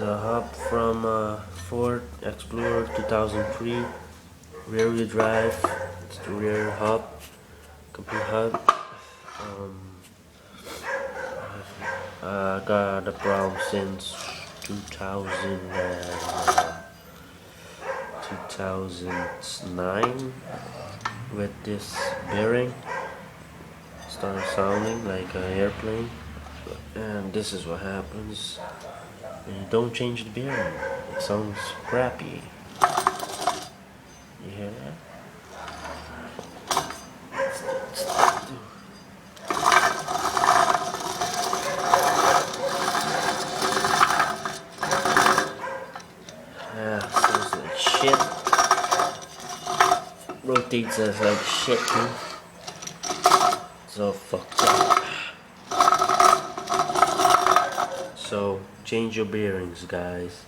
a hub from Ford Explorer 2003, rear wheel drive. It's the rear hub, complete hub. I got the Brown since 2009 with this bearing. Started sounding like an airplane, and this is what happens when you don't change the bearing. It sounds crappy. You hear that? Yeah, sounds like shit. Rotates us like shit, too. So fucked up. So change your bearings, guys.